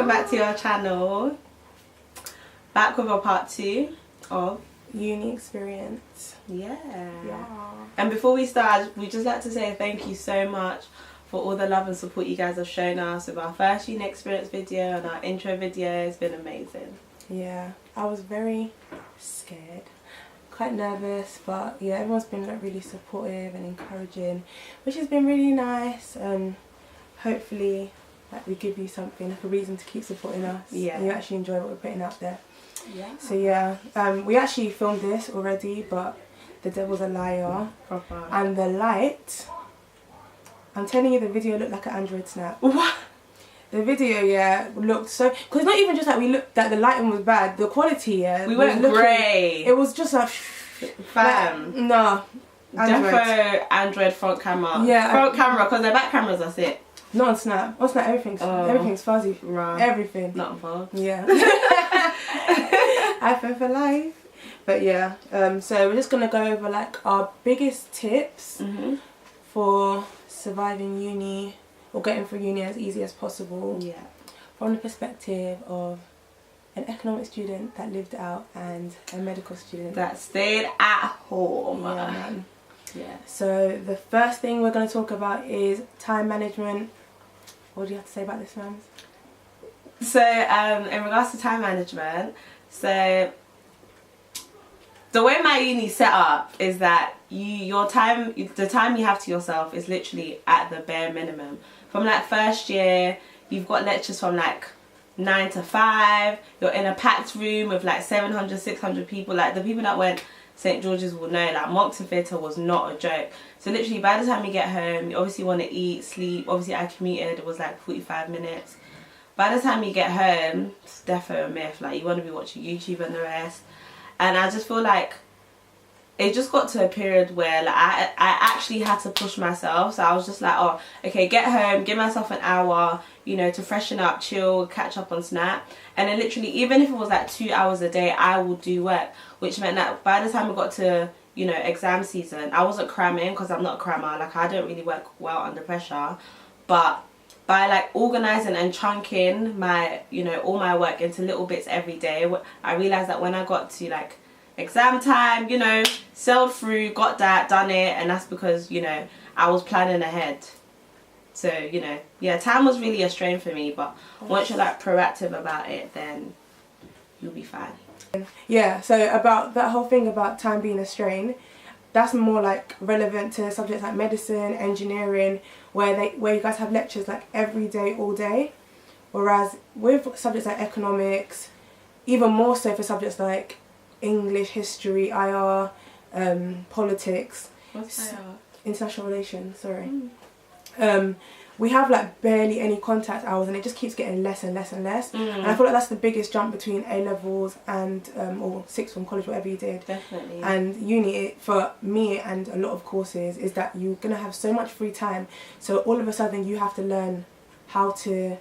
welcome back to our channel. Back with a part 2 of uni experience. Yeah. Yeah. And before we start, we just like to say thank you so much for all the love and support you guys have shown us with our first uni experience video and our intro video. It's been amazing. Yeah, I was very scared, quite nervous, but yeah, everyone's been like really supportive and encouraging, which has been really nice. Hopefully like we give you something, like a reason to keep supporting us. Yeah. And you actually enjoy what we're putting out there. Yeah. So yeah, we actually filmed this already, but the devil's a liar. Proper. And the light, I'm telling you, the video looked like an Android snap. What? The video, yeah, looked so... Because not even just like we looked that the lighting was bad, the quality, yeah. We went grey. It was just like... Fam. Like, nah. Defo Android front camera. Yeah. Front camera, because the back cameras, that's it. Not on Snap. On Snap, everything's fuzzy. Right. Everything. Not involved. Yeah. iPhone for life. But yeah, so we're just going to go over like our biggest tips for surviving uni or getting through uni as easy as possible. Yeah. From the perspective of an economics student that lived out and a medical student that stayed at home. Yeah, man. Yeah. So the first thing we're going to talk about is time management. What do you have to say about this, ma'am? So in regards to time management, so the way my uni set up is that the time you have to yourself is literally at the bare minimum. From like first year, you've got lectures from like 9 to 5. You're in a packed room with like 700, 600 people. Like the people that went St. George's will know, like Moncton Theatre was not a joke. So literally by the time you get home, you obviously want to eat, sleep. Obviously I commuted, it was like 45 minutes. By the time you get home, it's defo a myth. Like you want to be watching YouTube and the rest. And I just feel like it just got to a period where like I actually had to push myself. So I was just like, oh, okay, get home, give myself an hour, you know, to freshen up, chill, catch up on Snap. And then literally, even if it was like 2 hours a day, I would do work, which meant that by the time we got to, you know, exam season, I wasn't cramming because I'm not a crammer. Like I don't really work well under pressure. But by like organising and chunking my, you know, all my work into little bits every day, I realised that when I got to like exam time, you know, sailed through, got that, done it, and that's because, you know, I was planning ahead. So, you know, yeah, time was really a strain for me, but once you're like proactive about it, then you'll be fine. Yeah, so about that whole thing about time being a strain, that's more like relevant to subjects like medicine, engineering, where you guys have lectures like every day, all day. Whereas with subjects like economics, even more so for subjects like English, history, IR, politics. What's IR? International relations, sorry. We have like barely any contact hours and it just keeps getting less and less and less. And I feel like that's the biggest jump between A-levels and or sixth form, college, whatever you did. Definitely. And uni, for me and a lot of courses, is that you're going to have so much free time. So all of a sudden you have to learn how to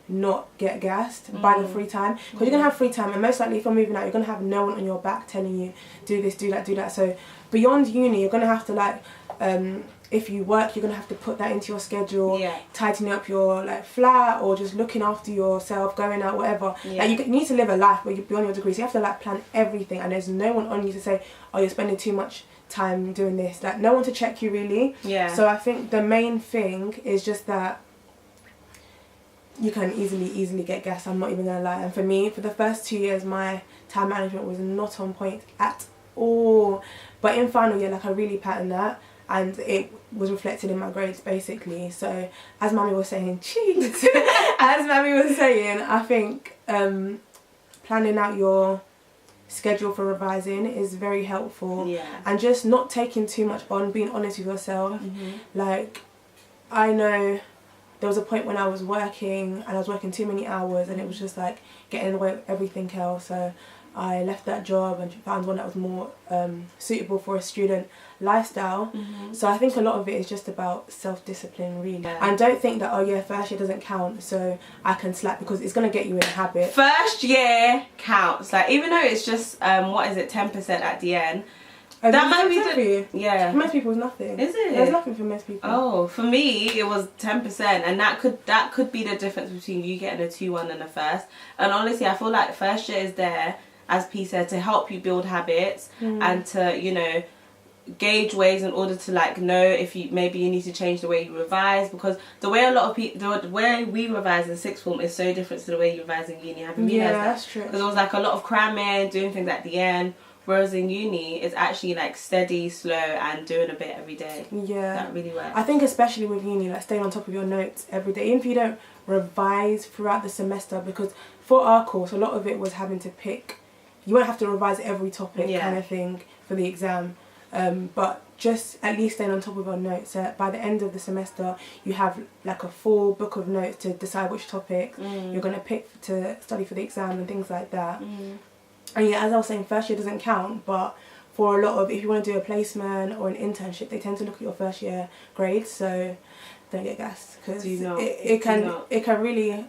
not get gassed by the free time, because you're gonna have free time and most likely if you're moving out you're gonna have no one on your back telling you do this, do that, do that. So beyond uni you're gonna have to like if you work you're gonna have to put that into your schedule, tightening up your like flat or just looking after yourself, going out, whatever. Like you need to live a life where you're beyond your degree, so you have to like plan everything and there's no one on you to say, oh, you're spending too much time doing this. Like no one to check you really. So I think the main thing is just that you can easily get gassed, I'm not even gonna lie. And for me, for the first 2 years my time management was not on point at all, but in final year like I really patterned that and it was reflected in my grades basically. So as Maame was saying, cheese as Maame was saying, I think planning out your schedule for revising is very helpful. And just not taking too much on, being honest with yourself. Like I know there was a point when I was working and I was working too many hours and it was just like getting in the way of everything else. So I left that job and found one that was more suitable for a student lifestyle. So I think a lot of it is just about self-discipline really. And don't think that, oh yeah, first year doesn't count so I can slack, because it's going to get you in a habit. First year counts. Like even though it's just, what is it, 10% at the end, That might be for you. Yeah. For most people, it's nothing. Is it? There's nothing for most people. Oh, for me, it was 10%, and that could be the difference between you getting a 2-1 and a first. And honestly, I feel like first year is there, as P said, to help you build habits and to, you know, gauge ways in order to like know if you need to change the way you revise, because the way a lot of people, the way we revise in sixth form is so different to the way you revise in uni. Have you realised that? That's true. Because it was like a lot of cramming, doing things at the end, whereas in uni it's actually like steady, slow, and doing a bit every day. Yeah, that really works. I think especially with uni, like staying on top of your notes every day, even if you don't revise throughout the semester, because for our course a lot of it was having to pick. You won't have to revise every topic kind of thing for the exam. But just at least staying on top of our notes. By the end of the semester, you have like a full book of notes to decide which topic you're going to pick to study for the exam and things like that. And yeah, as I was saying, first year doesn't count, but for a lot of, if you want to do a placement or an internship, they tend to look at your first year grades, so don't get gassed, because it can really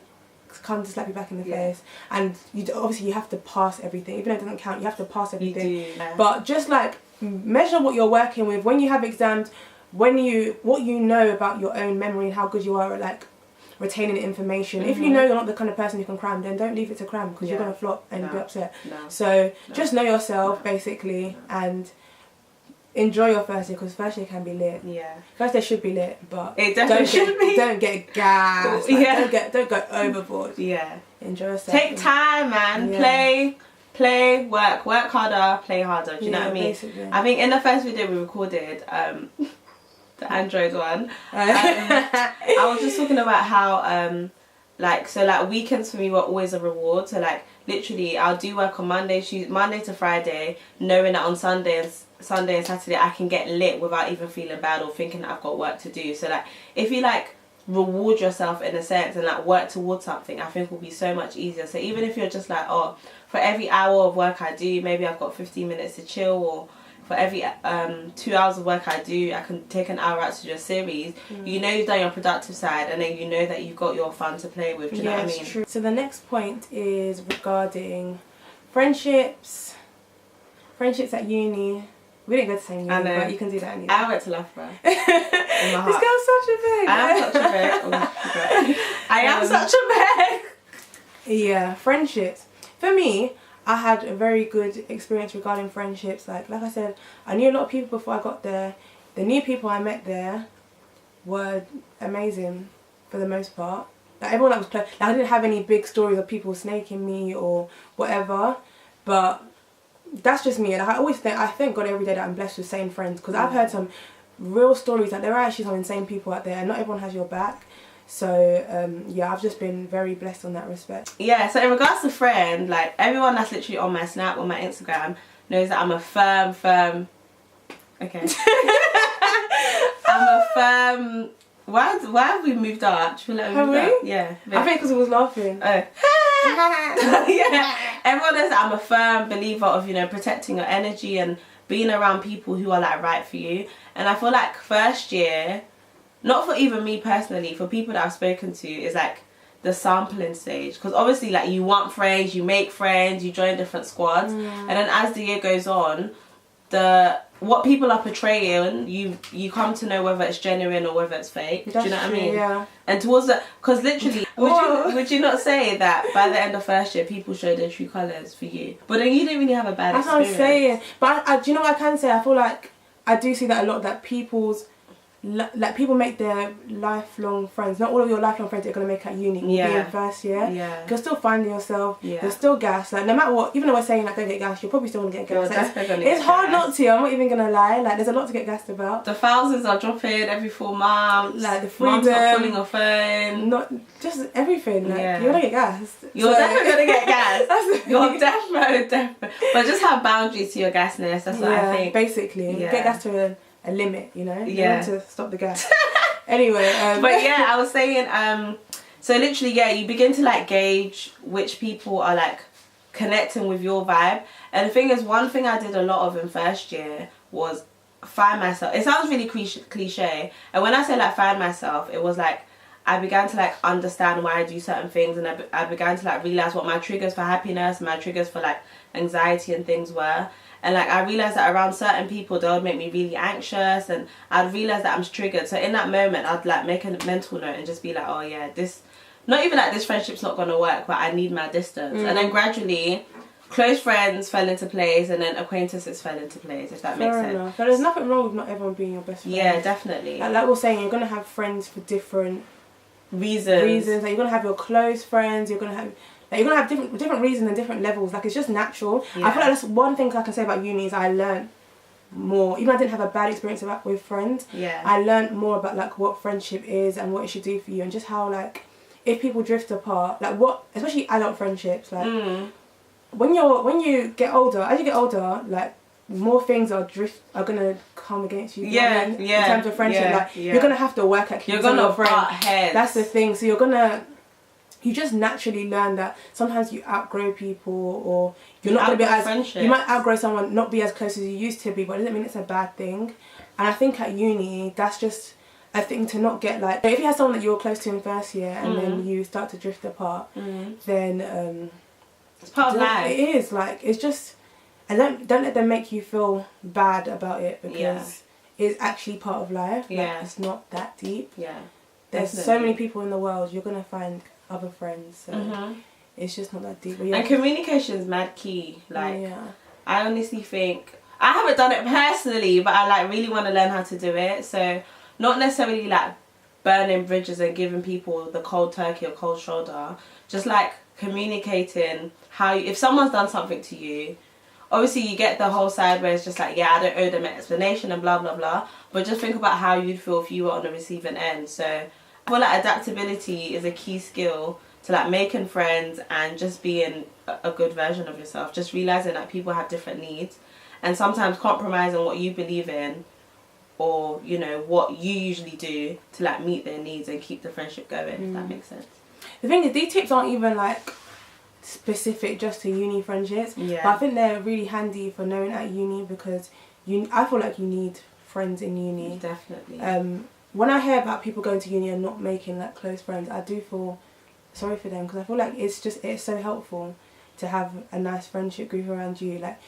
come to slap you back in the face. And obviously you have to pass everything, even though it doesn't count, you have to pass everything. You do, yeah. But just like measure what you're working with when you have exams, what you know about your own memory and how good you are at like retaining information. If you know you're not the kind of person who can cram, then don't leave it to cram, because you're going to flop and be upset. So just know yourself basically, and enjoy your first year, because first year can be lit. Yeah, first year should be lit, but it definitely should be. Don't get gassed. Like, don't go overboard. Yeah, enjoy yourself. Take time, man. Play, work harder, play harder. Do you know what I mean? Basically. I think in the first video we recorded, the Android one, I was just talking about how like weekends for me were always a reward. So like literally I'll do work on Monday to Friday, knowing that on Sunday and Saturday I can get lit without even feeling bad or thinking that I've got work to do. So like if you like reward yourself in a sense and like work towards something, I think will be so much easier. So even if you're just like, oh, for every hour of work I do, maybe I've got 15 minutes to chill, or for every 2 hours of work I do, I can take an hour out to do a series. You know you've done your productive side, and then you know that you've got your fun to play with. Do you know what I mean? True. So the next point is regarding friendships at uni. We didn't go to the same uni, but you can do that anyway. I went to Loughborough. This girl's such a beg. I am such a beg. I am such a beg. Yeah, friendships. For me, I had a very good experience regarding friendships. Like I said, I knew a lot of people before I got there. The new people I met there were amazing for the most part. Like everyone that was close. Like I didn't have any big stories of people snaking me or whatever, but that's just me. And I thank God every day that I'm blessed with same friends, because I've heard some real stories that there are actually some insane people out there, and not everyone has your back. So yeah, I've just been very blessed on that respect. Yeah, so in regards to friend, like everyone that's literally on my Snap, on my Instagram, knows that I'm a firm okay. I'm a firm. Why have we moved up? Have we? Yeah. I think because I was laughing. Oh. Yeah. Everyone knows that I'm a firm believer of, you know, protecting your energy and being around people who are like right for you. And I feel like first year, not for even me personally, for people that I've spoken to, is like the sampling stage. Because obviously like you want friends, you make friends, you join different squads, and then as the year goes on, what people are portraying, you come to know whether it's genuine or whether it's fake. That's do you know true, what I mean? Yeah. And towards that, because literally, would you not say that by the end of first year, people show their true colours for you? But then you didn't really have a bad experience. That's what I'm saying. But do you know what I can say? I feel like I do see that a lot, that people make their lifelong friends. Not all of your lifelong friends are going to make it at uni. Be in first year. Yeah. You're still finding yourself. Yeah. You're still gassed. Like no matter what, even though we're saying like don't get gassed, you're probably still going to get gassed. It's hard not to. I'm not even going to lie. Like there's a lot to get gassed about. The thousands are dropping every 4 months. Like the freedom. Mom's not pulling her phone. Not just everything. Like you're going to get gassed. You're definitely going to get gassed. You're definitely. But just have boundaries to your gassness. That's what I think. Basically. Get gassed to a limit, you know? You want to stop the gas. Anyway, but yeah, I was saying, so literally, yeah, you begin to like gauge which people are like connecting with your vibe. And the thing is, one thing I did a lot of in first year was find myself. It sounds really cliche, and when I say like find myself, it was like I began to like understand why I do certain things, and I began to like realize what my triggers for happiness, my triggers for like anxiety and things were. And like I realized that around certain people, they would make me really anxious, and I'd realize that I'm triggered. So in that moment, I'd like make a mental note and just be like, oh yeah, this, not even like this friendship's not gonna work, but I need my distance. And then gradually close friends fell into place, and then acquaintances fell into place, if that makes sense. Enough. But there's nothing wrong with not everyone being your best friend. Yeah, definitely. Like we're saying, you're gonna have friends for different reasons. Like you're gonna have your close friends. You're gonna have different reasons and different levels. Like it's just natural. Yeah. I feel like that's one thing I can say about uni is I learned more. Even though I didn't have a bad experience with friends. Yeah. I learned more about like what friendship is and what it should do for you, and just how like if people drift apart, like what, especially adult friendships, like when you get older, as you get older, like more things are gonna come against you. Yeah, in terms of friendship, you're gonna have to work at. You're gonna butt heads. That's the thing. So you just naturally learn that sometimes you outgrow people, or you're not gonna be as you might outgrow someone, not be as close as you used to be, but it doesn't mean it's a bad thing. And I think at uni, that's just a thing to not get like. If you have someone that you're close to in first year and then you start to drift apart, then it's part of life. It is like it's just. And don't let them make you feel bad about it, because it's actually part of life. Like, it's not that deep. Yeah, there's so many people in the world. You're gonna find other friends. So it's just not that deep. But and communication is mad key. Like I honestly think I haven't done it personally, but I like really want to learn how to do it. So not necessarily like burning bridges and giving people the cold turkey or cold shoulder. Just like communicating how if someone's done something to you. Obviously, you get the whole side where it's just like, yeah, I don't owe them an explanation and blah, blah, blah. But just think about how you'd feel if you were on the receiving end. So I feel like adaptability is a key skill to like making friends and just being a good version of yourself. Just realising that people have different needs, and sometimes compromising what you believe in, or, you know, what you usually do to like meet their needs and keep the friendship going, if that makes sense. The thing is, these tips aren't even like specific just to uni friendships, but I think they're really handy for knowing at uni, because I feel like you need friends in uni. Definitely. When I hear about people going to uni and not making like close friends, I do feel sorry for them, because I feel like it's so helpful to have a nice friendship group around you. Like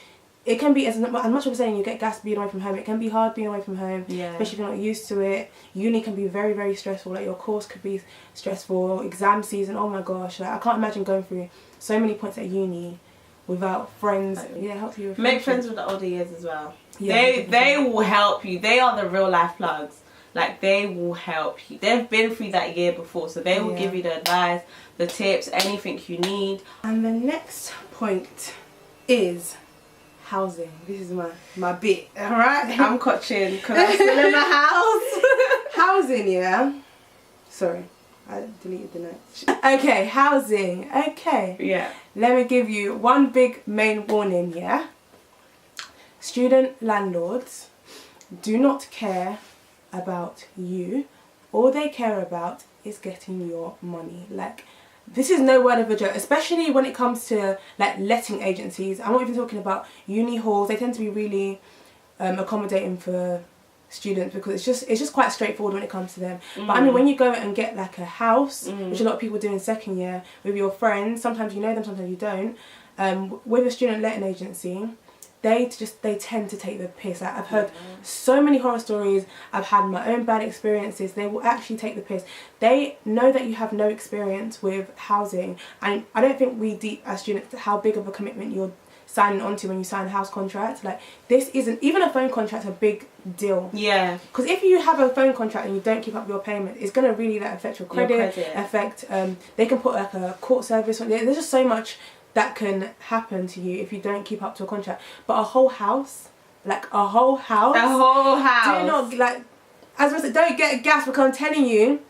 it can be as much as saying you get gassed being away from home. It can be hard being away from home, especially if you're not used to it. Uni can be very, very stressful. Like your course could be stressful. Exam season, oh my gosh! Like I can't imagine going through so many points at uni without friends. Help you. Make friends with the older years as well. Yeah, they will help you. They are the real life plugs. Like they will help you. They've been through that year before, so they will give you the advice, the tips, anything you need. And the next point is housing. This is my bit, alright? I'm coaching because I'm still in my house. Housing, yeah. Sorry, I deleted the notes. Okay, housing. Okay. Yeah. Let me give you one big main warning, yeah? Student landlords do not care about you. All they care about is getting your money. Like, this is no word of a joke, especially when it comes to like letting agencies. I'm not even talking about uni halls. They tend to be really accommodating for students, because it's just quite straightforward when it comes to them. But I mean, when you go and get like a house, which a lot of people do in second year with your friends, sometimes you know them, sometimes you don't, with a student letting agency, they tend to take the piss. Like, I've heard so many horror stories. I've had my own bad experiences. They will actually take the piss. They know that you have no experience with housing, and I don't think we deep as students how big of a commitment you're signing onto when you sign a house contract. Like, this isn't even a phone contract, a big deal. Yeah. Because if you have a phone contract and you don't keep up your payment, it's gonna really like affect your credit. Affect. They can put like a court service on. There's just so much that can happen to you if you don't keep up to a contract. But a whole house, do not, like, as I said, don't get gas, because I'm telling you,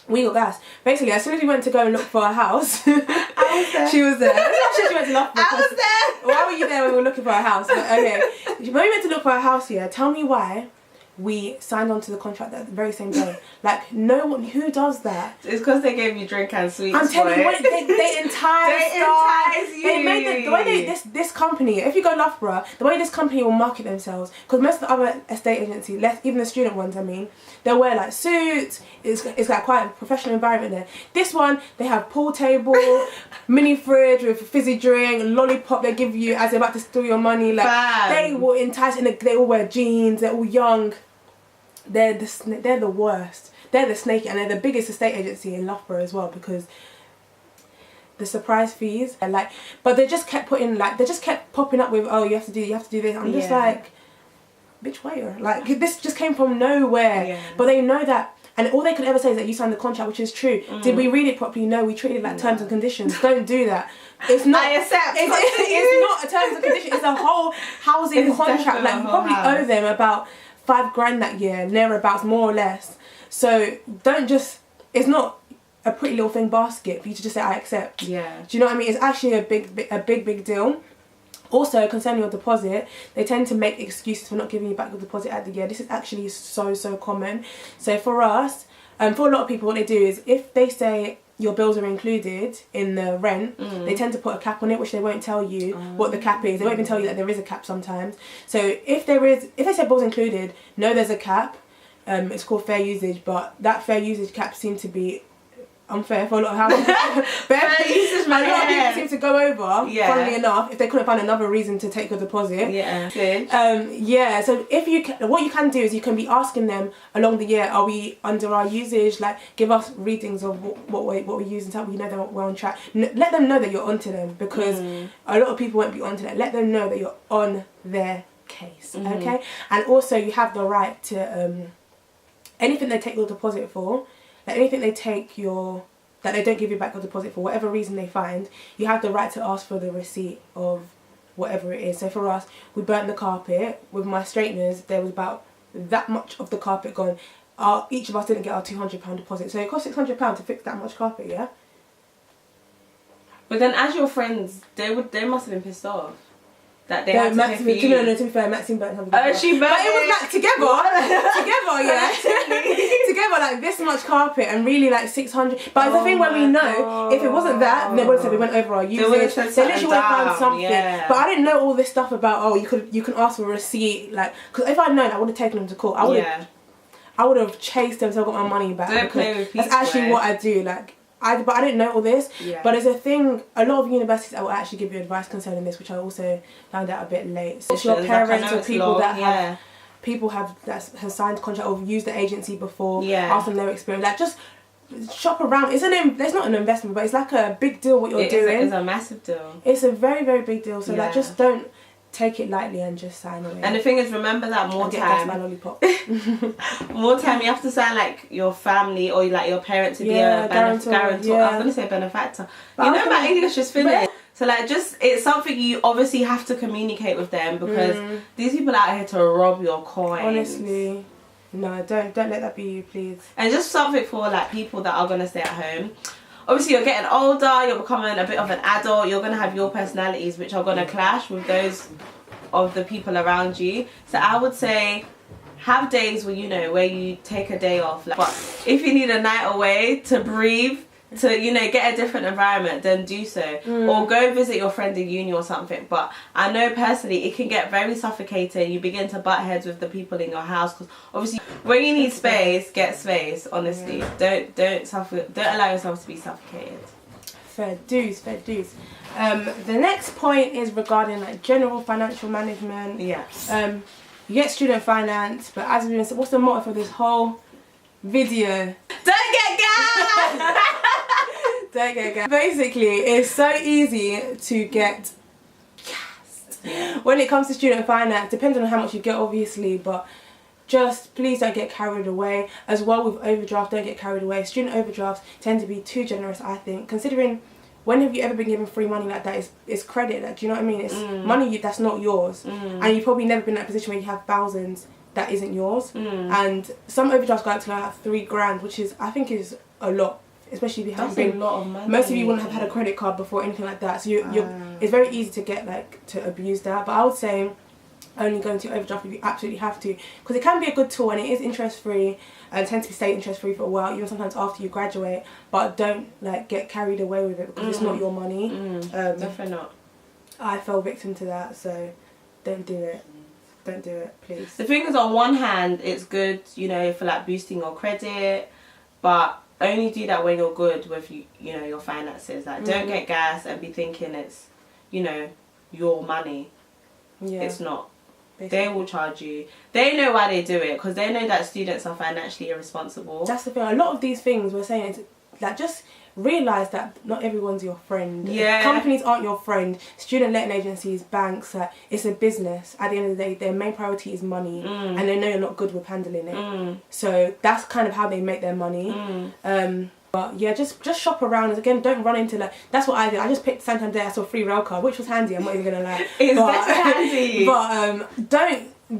we got gas. Basically, as soon as we went to go and look for a house, I was there. She was there. She went to Loughborough. I was there. Why were you there when we were looking for a house? But, okay, when we went to look for a house here, tell me why we signed on to the contract that very same day. Like, no one, who does that? It's because they gave you drink and sweets. I'm telling you, they entice you. They entice you. The way way this company, if you go Loughborough, the way this company will market themselves, because most of the other estate agencies, even the student ones, I mean, they'll wear like suits. It's like quite a professional environment there. This one, they have pool table, mini fridge with fizzy drink, lollipop they give you as they're about to steal your money. Like they will entice, and they all wear jeans. They're all young. They're the worst. They're the snake, and they're the biggest estate agency in Loughborough as well, because the surprise fees are like, but they just kept popping up with, oh, you have to do this. I'm just like, bitch, where? Like, this just came from nowhere. Yeah. But they know that, and all they could ever say is that you signed the contract, which is true. Did we read it properly? No, we treated it like terms and conditions. Don't do that. It's not. I accept. It's not a terms and conditions. It's a whole housing contract. Like, you probably owe them about $5,000 that year, thereabouts, more or less. So don't just. It's not a pretty little thing basket for you to just say I accept. Yeah. Do you know what I mean? It's actually a big deal. Also, concerning your deposit, they tend to make excuses for not giving you back your deposit at the year. This is actually so common. So for us, for a lot of people, what they do is, if they say your bills are included in the rent, they tend to put a cap on it, which they won't tell you what the cap is. They won't even tell you that there is a cap sometimes. So if they say bills included, no, there's a cap. It's called fair usage, but that fair usage cap seems to be unfair for a lot of houses. A lot of people seem to go over, funnily enough, if they couldn't find another reason to take your deposit. Yeah. So what you can do is you can be asking them along the year, are we under our usage? Like, give us readings of what we use and tell you know that we're on track. Let them know that you're onto them, because a lot of people won't be onto that. Let them know that you're on their case. Okay. And also, you have the right to anything they take your deposit for. Like, anything they take that they don't give you back your deposit for whatever reason they find, you have the right to ask for the receipt of whatever it is. So for us, we burnt the carpet. With my straighteners, there was about that much of the carpet gone. Each of us didn't get our £200 deposit, so it cost £600 to fix that much carpet. Yeah. But then, as your friends, they must have been pissed off that they had to pay for you. No, to be fair, Maxine burnt her. Oh, she burnt it. But it was like together, like this much carpet, and really like 600. But the thing where we know, if it wasn't that, they would have said we went over our usage. They literally would have found something. Yeah. But I didn't know all this stuff about you can ask for a receipt, like, because if I'd known, I would have taken them to court. I would have chased them so I got my money back. Don't play with people. That's actually what I do. Like. But I didn't know all this. Yeah. But there's a thing, a lot of universities that will actually give you advice concerning this, which I also found out a bit late. So it's your parents or people that have signed contract or used the agency before, ask them their experience. Like, just shop around. There's not an investment, but it's like a big deal what you're doing. It's a massive deal. It's a very, very big deal. So like, just don't take it lightly and just sign away. And the thing is, remember that more time. My lollipop. More time, you have to sign like your family or like your parents to be a guarantor. I was gonna say benefactor. But you know, my English is finished. So like, it's something you obviously have to communicate with them, because these people are out here to rob your coins. Honestly, no, don't let that be you, please. And just something for like people that are gonna stay at home. Obviously, you're getting older, you're becoming a bit of an adult, you're going to have your personalities which are going to clash with those of the people around you. So I would say, have days where, where you take a day off. Like, but if you need a night away to breathe, to, get a different environment, then do so. Or go visit your friend in uni or something. But I know personally, it can get very suffocating. You begin to butt heads with the people in your house, because obviously when you need space, get space, honestly. Don't allow yourself to be suffocated. Fair dues. The next point is regarding like general financial management. Yeah. You get student finance, but as we've been saying, what's the motto for this whole video? Don't get gas! Don't get gas. Basically, it's so easy to get gassed when it comes to student finance. Depends on how much you get, obviously, but just please don't get carried away. As well with overdraft, don't get carried away. Student overdrafts tend to be too generous, I think, considering when have you ever been given free money like that? It's credit. Like, do you know what I mean? It's money that's not yours, and you've probably never been in a position where you have thousands that isn't yours. And some overdrafts go up to like $3,000, which I think is a lot, especially if you haven't been. A lot of money. Most of you wouldn't have had a credit card before, anything like that. So it's very easy to get to abuse that. But I would say only go into overdraft if you absolutely have to, because it can be a good tool and it is interest free and tends to stay interest free for a while, even sometimes after you graduate. But don't like get carried away with it, because it's not your money. Definitely not. I fell victim to that, so don't do it. Don't do it, please. The thing is, on one hand, it's good, you know, for like boosting your credit, but only do that when you're good with you know, your finances. Like, don't get gas and be thinking it's, you know, your money. Yeah. It's not. Basically. They will charge you. They know why they do it, because they know that students are financially irresponsible. That's the thing. A lot of these things we're saying is like, just realise that not everyone's your friend. Yeah. Companies aren't your friend. Student letting agencies, banks, it's a business. At the end of the day, their main priority is money, and they know you're not good with handling it. So that's kind of how they make their money. But yeah, just shop around. Again, don't run into like, that's what I did. I just picked Santander. I saw a free rail card, which was handy. I'm not even gonna lie. It's handy. But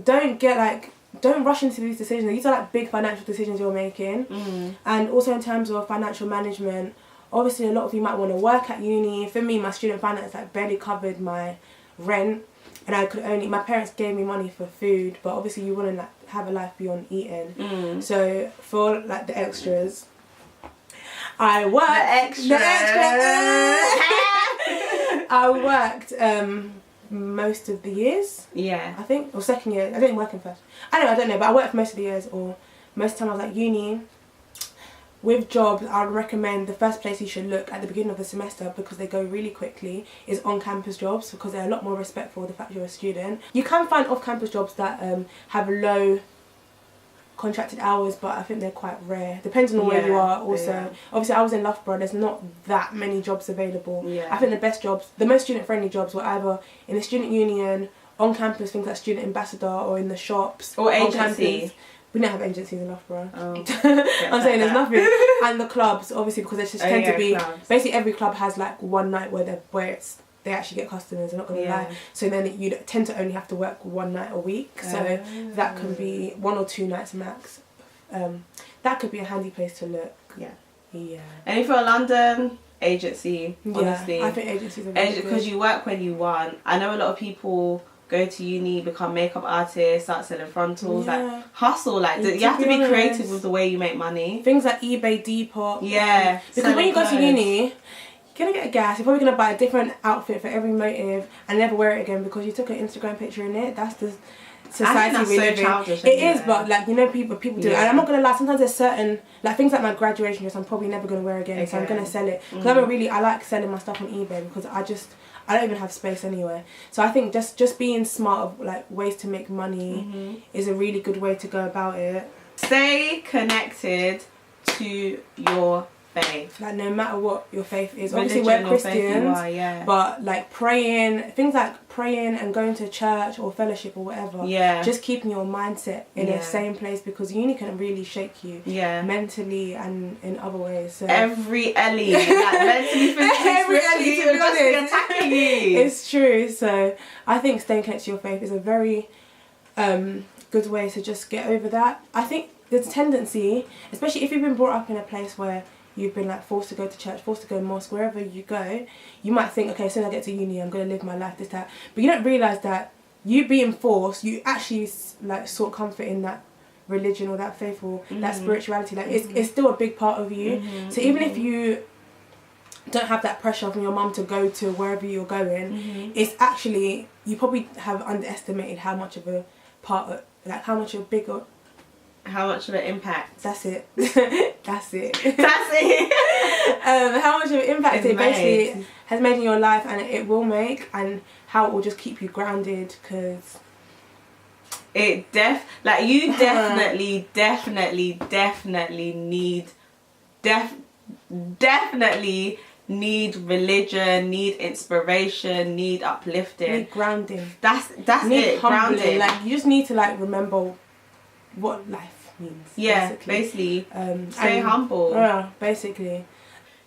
don't get like, don't rush into these decisions. These are like big financial decisions you're making. And also in terms of financial management, obviously a lot of you might want to work at uni. For me, my student finance like barely covered my rent, and I could only, my parents gave me money for food, but obviously you want to like have a life beyond eating. So for like the extras, I worked. I worked most of the years. Yeah. I think, or second year. I didn't work in first. I don't know, but I worked most of the years, or most of the time I was at uni. With jobs, I would recommend the first place you should look at the beginning of the semester, because they go really quickly, is on-campus jobs, because they're a lot more respectful of the fact you're a student. You can find off-campus jobs that have low contracted hours, but I think they're quite rare. Depends on where you are also. Obviously I was in Loughborough, there's not that many jobs available. I think the best jobs, the most student friendly jobs, were either in the student union, on campus, things like student ambassador, or in the shops, or agency. We don't have agencies in Loughborough. Oh. I'm saying there's nothing. And the clubs, obviously, because they just tend to be clubs. Basically every club has like one night where they actually get customers, I'm not going to lie. So then you tend to only have to work one night a week. So that can be 1 or 2 nights max. That could be a handy place to look. Yeah. And if you're London, agency, honestly. I think agencies are really good. Because you work when you want. I know a lot of people go to uni, become makeup artists, start selling frontals, like hustle. Like you have to be creative with the way you make money. Things like eBay, Depop. Yeah. Because when you go to uni, you're gonna get a gas. You're probably gonna buy a different outfit for every motive and never wear it again because you took an Instagram picture in it. That's the society we live in. It is, but like, you know, people do it. And I'm not gonna lie, sometimes there's certain like things like my graduation dress I'm probably never gonna wear again, so I'm gonna sell it. Because I like selling my stuff on eBay, because I don't even have space anyway. So I think just being smart of like ways to make money is a really good way to go about it. Stay connected to your faith. Like, no matter what your faith is. Obviously we're Christians, but like praying, things like praying and going to church or fellowship or whatever, just keeping your mindset in the same place, because uni can really shake you mentally and in other ways. So every Ellie, like mentally, physically, every Ellie, to be honest, attacking you. It's true. So I think staying connected to your faith is a very good way to just get over that. I think there's a tendency, especially if you've been brought up in a place where you've been like forced to go to church, forced to go to mosque, wherever you go, you might think, okay, as soon as I get to uni, I'm going to live my life, this, that. But you don't realise that you being forced, you actually like sought comfort in that religion or that faith or that spirituality. Like it's still a big part of you. So even if you don't have that pressure from your mum to go to wherever you're going, it's actually, you probably have underestimated how much of a part, like how much of a bigger, how much of an impact. That's it. That's it. That's it. How much of an impact it basically has made in your life, and it will make, and how it will just keep you grounded, because it you definitely need religion, need inspiration, need uplifting, need grounding. That's need it. Humbling. Grounding. Like, you just need to like remember what life means. Yeah, basically. Stay humble. Yeah, basically.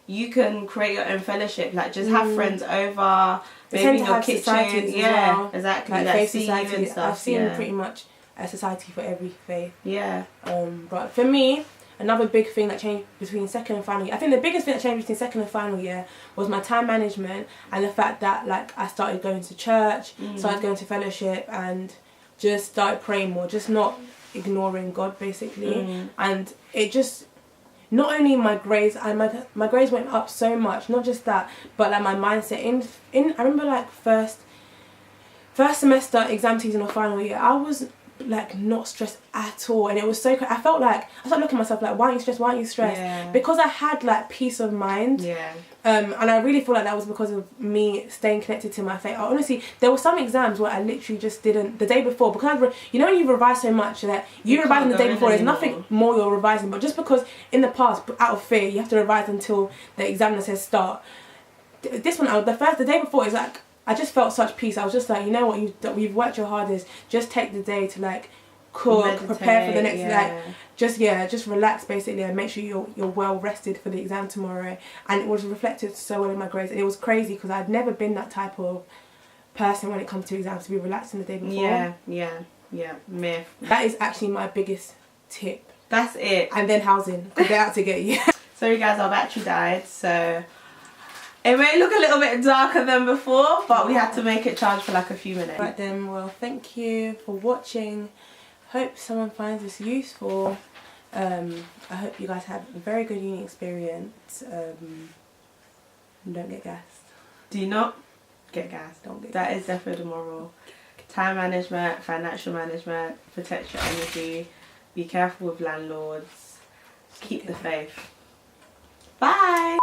You can create your own fellowship. Like, just have friends over, maybe in your kitchen. Yeah, exactly. Like faith society. And stuff. I've seen pretty much a society for every faith. Yeah. But for me, another big thing that changed between second and final year, I think the biggest thing that changed between second and final year was my time management, and the fact that like I started going to church, started going to fellowship, and just started praying more, just not ignoring God basically. And it just, not only my grades, my grades went up so much, not just that, but like my mindset in I remember like first semester exam season or final year, I was like not stressed at all, and it was so I felt like I started looking at myself like, why aren't you stressed? Yeah. Because I had like peace of mind. Yeah. And I really feel like that was because of me staying connected to my faith. Honestly, there were some exams where I literally just didn't, the day before, because when you revise so much that you revise the day before, there's nothing more you're revising, but just because in the past, out of fear, you have to revise until the examiner says start. This one, the day before is like, I just felt such peace. I was just like, you know what, you've worked your hardest, just take the day to like cook, meditate, prepare for the next, just relax basically, and make sure you're well rested for the exam tomorrow. And it was reflected so well in my grades. And it was crazy because I'd never been that type of person when it comes to exams, to be relaxing the day before. Myth. That is actually my biggest tip. That's it. And then housing, because they're out to get you. Sorry guys, our battery died, so it may look a little bit darker than before, but we had to make it charge for like a few minutes. Right then, well, thank you for watching. Hope someone finds this useful. I hope you guys have a very good uni experience. Don't get gassed. Do not get gassed. Don't get That gassed. is definitely the moral. Time management, financial management, protect your energy, be careful with landlords, keep the faith. Bye!